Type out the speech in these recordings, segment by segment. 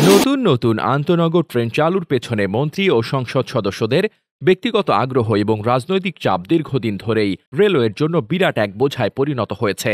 নতুন নতুন আন্তনগর ট্রেন চালুর পেছনে মন্ত্রী ও সংসদ সদস্যদের ব্যক্তিগত আগ্রহ এবং রাজনৈতিক চাপ দীর্ঘদিন ধরেই রেলওয়ের জন্য বিরাট এক বোঝায় পরিণত হয়েছে।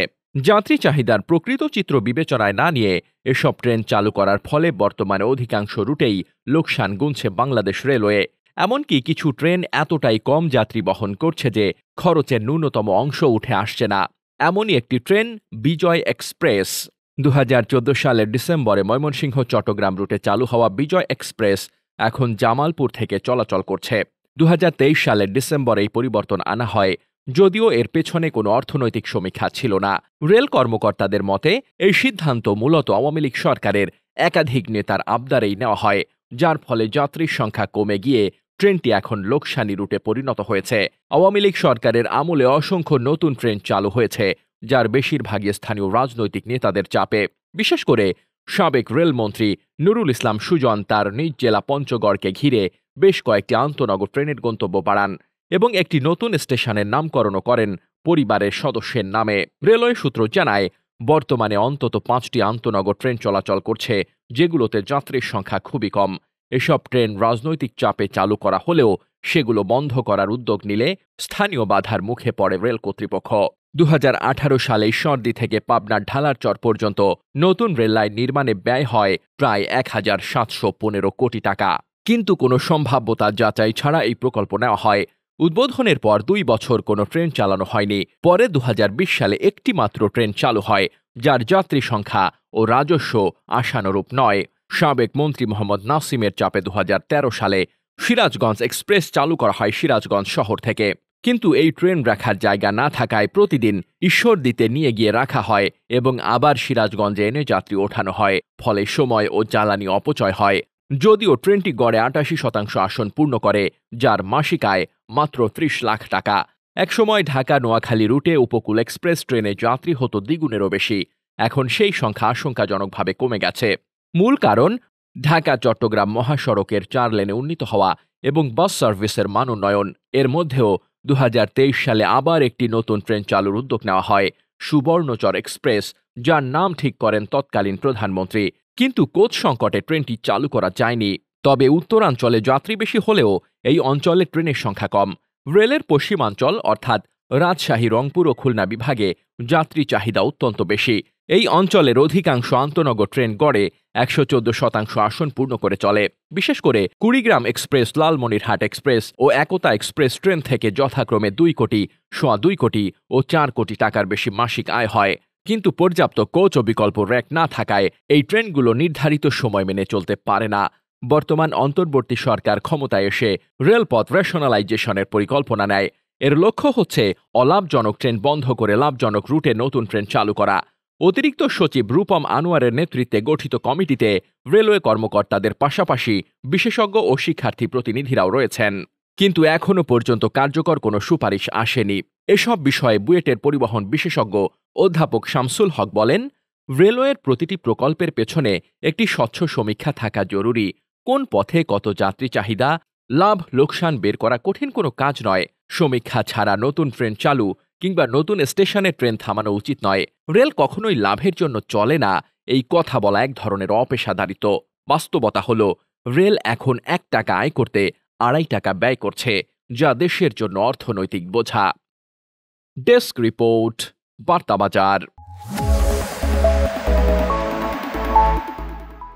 যাত্রী চাহিদার প্রকৃত চিত্র বিবেচনায় না নিয়ে এসব ট্রেন চালু করার ফলে বর্তমানে অধিকাংশ রুটেই লোকসান গুনছে বাংলাদেশ রেলওয়ে। এমনকি কিছু ট্রেন এতটাই কম যাত্রী বহন করছে যে খরচের ন্যূনতম অংশ উঠে আসছে না। এমনই একটি ট্রেন বিজয় এক্সপ্রেস। ২০১৪ সালের ডিসেম্বরে ময়মনসিংহ চট্টগ্রাম রুটে চালু হওয়া বিজয় এক্সপ্রেস এখন জামালপুর থেকে চলাচল করছে। ২০২৩ সালের ডিসেম্বরে এই পরিবর্তন আনা হয়, যদিও এর পেছনে কোনো অর্থনৈতিক সমীক্ষা ছিল না। রেল কর্মকর্তাদের মতে এই সিদ্ধান্ত মূলত আওয়ামী লীগ সরকারের একাধিক নেতার আবদারেই নেওয়া হয়, যার ফলে যাত্রীর সংখ্যা কমে গিয়ে ট্রেনটি এখন লোকসানি রুটে পরিণত হয়েছে। আওয়ামী লীগ সরকারের আমলে অসংখ্য নতুন ট্রেন চালু হয়েছে, যার বেশিরভাগই স্থানীয় রাজনৈতিক নেতাদের চাপে। বিশেষ করে সাবেক রেলমন্ত্রী নুরুল ইসলাম সুজন তার নিজ জেলা পঞ্চগড়কে ঘিরে বেশ কয়েকটি আন্তনগর ট্রেনের গন্তব্য বাড়ান এবং একটি নতুন স্টেশনের নামকরণও করেন পরিবারের সদস্যের নামে। রেলওয়ে সূত্র জানায়, বর্তমানে অন্তত ৫টি আন্তনগর ট্রেন চলাচল করছে, যেগুলোতে যাত্রীর সংখ্যা খুবই কম। এসব ট্রেন রাজনৈতিক চাপে চালু করা হলেও সেগুলো বন্ধ করার উদ্যোগ নিলে স্থানীয় বাধার মুখে পড়ে রেল কর্তৃপক্ষ। ২০১৮ সালে ঈশ্বরদী থেকে পাবনার ঢালারচর পর্যন্ত নতুন রেললাইন নির্মাণে ব্যয় হয় প্রায় ১,৭১৫ কোটি টাকা। কিন্তু কোনো সম্ভাব্যতা যাচাই ছাড়া এই প্রকল্প নেওয়া হয়। উদ্বোধনের পর ২ বছর কোনো ট্রেন চালানো হয়নি। পরে ২০২০ সালে একটি মাত্র ট্রেন চালু হয়, যার যাত্রী সংখ্যা ও রাজস্ব আশানুরূপ নয়। সাবেক মন্ত্রী মোহাম্মদ নাসিমের চাপে ২০১৩ সালে সিরাজগঞ্জ এক্সপ্রেস চালু করা হয় সিরাজগঞ্জ শহর থেকে। কিন্তু এই ট্রেন রাখার জায়গা না থাকায় প্রতিদিন ঈশ্বরদীতে নিয়ে গিয়ে রাখা হয় এবং আবার সিরাজগঞ্জে এনে যাত্রী ওঠানো হয়, ফলে সময় ও জ্বালানি অপচয় হয়। যদিও ট্রেনটি গড়ে ৮৮% আসন পূর্ণ করে, যার মাসিক আয় মাত্র ৩০ লাখ টাকা। একসময় ঢাকা নোয়াখালী রুটে উপকূল এক্সপ্রেস ট্রেনে যাত্রী হতো দ্বিগুণেরও বেশি। এখন সেই সংখ্যা আশঙ্কাজনকভাবে কমে গেছে। মূল কারণ ঢাকা চট্টগ্রাম মহাসড়কের ৪ লেনে উন্নীত হওয়া এবং বাস সার্ভিসের মান উন্নয়ন। এর মধ্যেও ২০২৩ সালে আবার একটি নতুন ট্রেন চালুর উদ্যোগ নেওয়া হয়, সুবর্ণচর এক্সপ্রেস, যার নাম ঠিক করেন তৎকালীন প্রধানমন্ত্রী। কিন্তু কোচ সংকটে ট্রেনটি চালু করা যায়নি। তবে উত্তরাঞ্চলে যাত্রী বেশি হলেও এই অঞ্চলে ট্রেনের সংখ্যা কম। রেলের পশ্চিমাঞ্চল অর্থাৎ রাজশাহী, রংপুর ও খুলনা বিভাগে যাত্রী চাহিদা অত্যন্ত বেশি। এই অঞ্চলের অধিকাংশ আন্তনগর ট্রেন গড়ে ১১৪% আসন পূর্ণ করে চলে। বিশেষ করে কুড়িগ্রাম এক্সপ্রেস, লালমনিরহাট এক্সপ্রেস ও একতা এক্সপ্রেস ট্রেন থেকে যথাক্রমে ২ কোটি, ২.৫ কোটি ও ৪ কোটি টাকার বেশি মাসিক আয় হয়। কিন্তু পর্যাপ্ত কোচ ও বিকল্প র্যাক না থাকায় এই ট্রেনগুলো নির্ধারিত সময় মেনে চলতে পারে না। বর্তমান অন্তর্বর্তী সরকার ক্ষমতায় এসে রেলপথ রেশনালাইজেশনের পরিকল্পনা নেয়। এর লক্ষ্য হচ্ছে অলাভজনক ট্রেন বন্ধ করে লাভজনক রুটে নতুন ট্রেন চালু করা। অতিরিক্ত সচিব রূপম আনোয়ারের নেতৃত্বে গঠিত কমিটিতে রেলওয়ে কর্মকর্তাদের পাশাপাশি বিশেষজ্ঞ ও শিক্ষার্থী প্রতিনিধিরাও রয়েছেন। কিন্তু এখনও পর্যন্ত কার্যকর কোনো সুপারিশ আসেনি। এসব বিষয়ে বুয়েটের পরিবহন বিশেষজ্ঞ অধ্যাপক শামসুল হক বলেন, রেলওয়ের প্রতিটি প্রকল্পের পেছনে একটি স্বচ্ছ সমীক্ষা থাকা জরুরি। কোন পথে কত যাত্রী চাহিদা, লাভ লোকসান বের করা কঠিন কোনো কাজ নয়। সমীক্ষা ছাড়া নতুন ট্রেন চালু কিংবা নতুন স্টেশনে ট্রেন থামানো উচিত নয়। রেল কখনোই লাভের জন্য চলে না, এই কথা বলা এক ধরনের অপেশাদারিত্ব। বাস্তবতা হল, রেল এখন ১ টাকা আয় করতে ২.৫ টাকা ব্যয় করছে, যা দেশের জন্য অর্থনৈতিক বোঝা। Desk report, বার্তাবাজার।